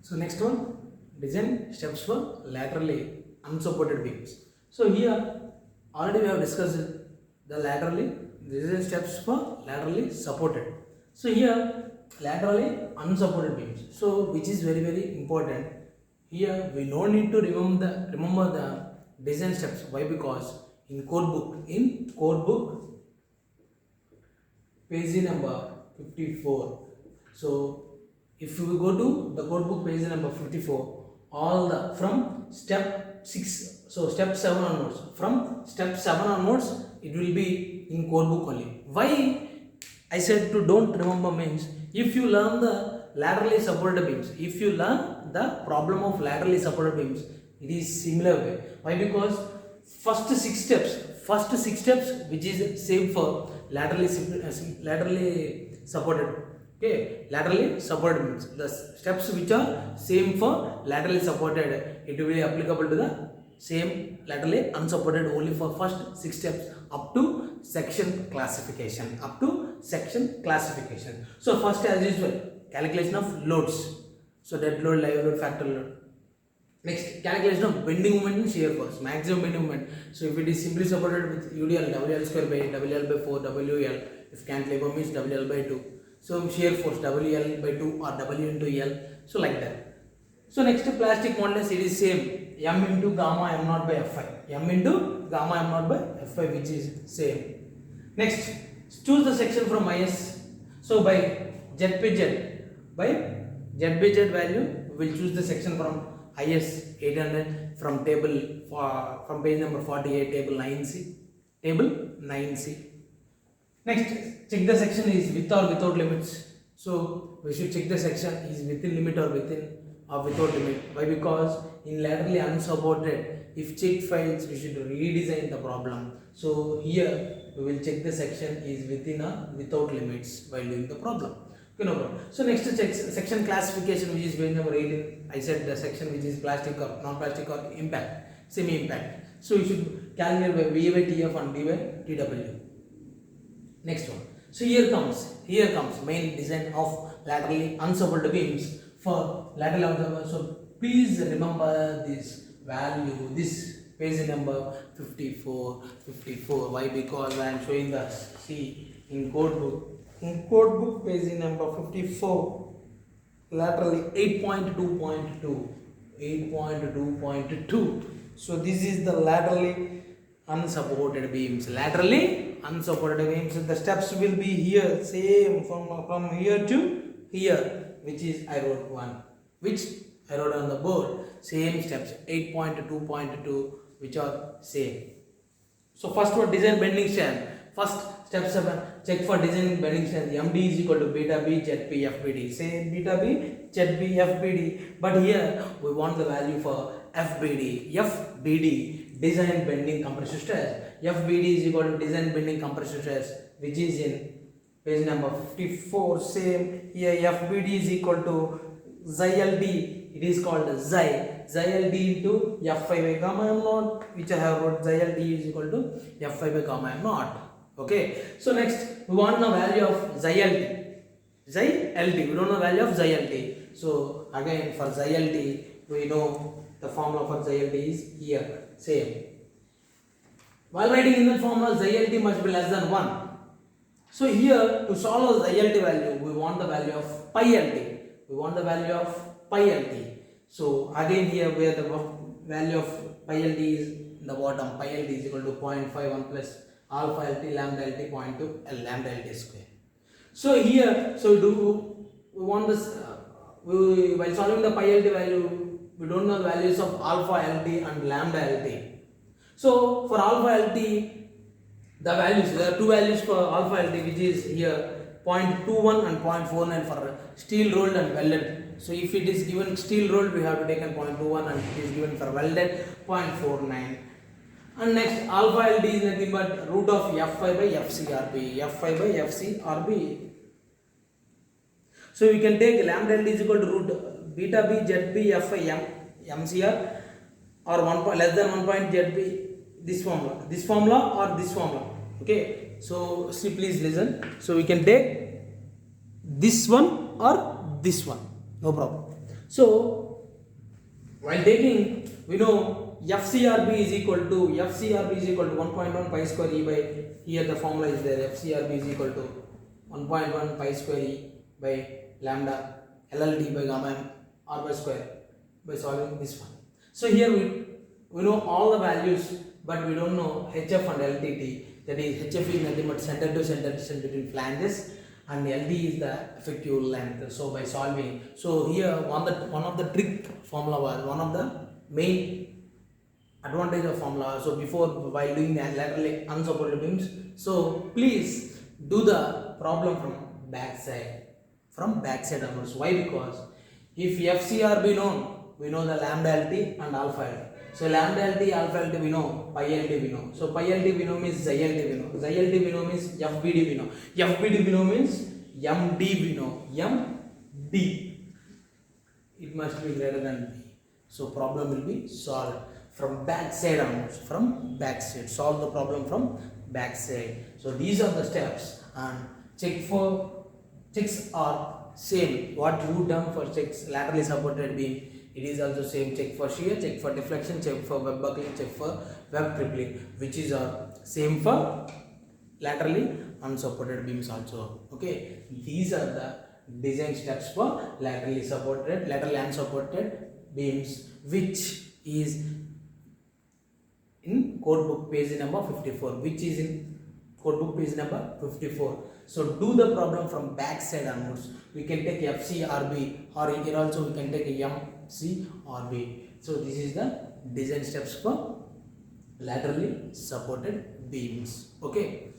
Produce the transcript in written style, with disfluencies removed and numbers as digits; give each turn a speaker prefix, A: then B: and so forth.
A: So next one, design steps for laterally unsupported beams. So here already we have discussed the laterally design steps for laterally supported. So here laterally unsupported beams. So which is very important. Here we no need to remember the design steps. Why? Because in code book page number 54. So if you go to the code book page number 54, all the from step 6, so step 7 onwards, from step 7 onwards it will be in code book only. Why I said to don't remember means, if you learn the laterally supported beams, if you learn the problem of laterally supported beams, it is similar way. Why? Because first six steps which is same for laterally supported. Okay, laterally supported means the steps which are same for laterally supported, it will be applicable to the same laterally unsupported only for first 6 steps up to section classification. So first, as usual, calculation of loads. So dead load, live load, factor load. Next, calculation of bending moment and shear force, maximum bending moment. So if it is simply supported with UDL, WL square by WL by 4, WL. If cantilever means WL by 2. So shear force WL by 2 or W into L. So like that. So next, plastic modulus, it is same. M into gamma m naught by Fi. M into gamma m naught by Fi, which is same. Next, choose the section from IS. So by ZPZ value, we will choose the section from IS 800 from from page number 48, table 9C. Next, check the section is with or without limits. So we should check the section is within limit or without limit. Why? Because in laterally unsupported, if check fails, we should redesign the problem. So here we will check the section is within or without limits while doing the problem. Okay, no problem. So next, check section classification, which is page number 18. I said the section which is plastic or non-plastic or impact, semi-impact. So you should calculate by V by TF and D by TW. Next one. So here comes main design of laterally unsupported beams for lateral. So please remember this value, this page number 54. Why? Because I am showing the in code book page number 54, laterally 8.2. So this is the laterally unsupported beams. The steps will be here, same from here to here, which is I wrote on the board. Same steps, 8.2.2, which are same. So first one, design bending strength. First, step 7, check for design bending strength. MD is equal to beta B ZP FBD. Say beta B ZP FBD. But here we want the value for FBD. Design bending compressive stress. FBD is equal to design bending compressive stress, which is in page number 54. Same here, FBD is equal to XILD. It is called XILD into F5 by gamma m naught, which I have wrote XILD is equal to F5 by gamma m naught. Okay. So next, we want the value of XILD. We don't know the value of XILD. So again, for XILD, we know the formula for XILD is here. Same. While writing in the formula, XILD must be less than 1. So here, to solve the XILD value, we want the value of pi LD. So again here, where the value of pi LD is in the bottom, pi LD is equal to 0.51 plus alpha LT lambda LT 0.2 L lambda LT square. So here, we want this, while solving the pi LD value, we don't know the values of alpha LT and lambda LT. So for alpha LT, the values, there are two values for alpha LT, which is here 0.21 and 0.49 for steel rolled and welded. So if it is given steel rolled, we have to take 0.21, and it is given for welded 0.49. And next, alpha LT is nothing but root of F5 by FCRB. So we can take lambda LT is equal to root beta B ZB F5 MCR or less than 1 point ZB, this formula or this formula. Okay, so see, please listen. So we can take this one or this one, no problem. So while taking, we know FCRB is equal to 1.1 pi square E by, here the formula is there, FCRB is equal to 1.1 pi square E by lambda LLD by gamma m r by square by solving this one. So here we know all the values, but we don't know HF and LTT. That is, HF is nothing but center to center distance between flanges, and LD is the effective length. So by solving, so here one of the trick formula was, one of the main advantage of formula. So before, while doing the laterally unsupported beams, so please do the problem from backside onwards. Why? Because if FCRB known, we know the lambda LT and alpha LT. So lambda LT, alpha LT we know, pi LT we know. So pi LT we know means xi LT we know. Xi LT we know means FBD we know. FBD we know means MD we know. MD. It must be greater than B. So problem will be solved from backside onwards. From backside. Solve the problem from backside. So these are the steps, and checks are same. What you done for checks laterally supported beam, it is also same. Check for shear, check for deflection, check for web buckling, check for web crippling, which is same for laterally unsupported beams also. Okay, these are the design steps for laterally unsupported beams, which is in codebook page number 54. So do the problem from back side onwards. We can take FCRB, or here also we can take MCRB. So this is the design steps for laterally supported beams. Okay.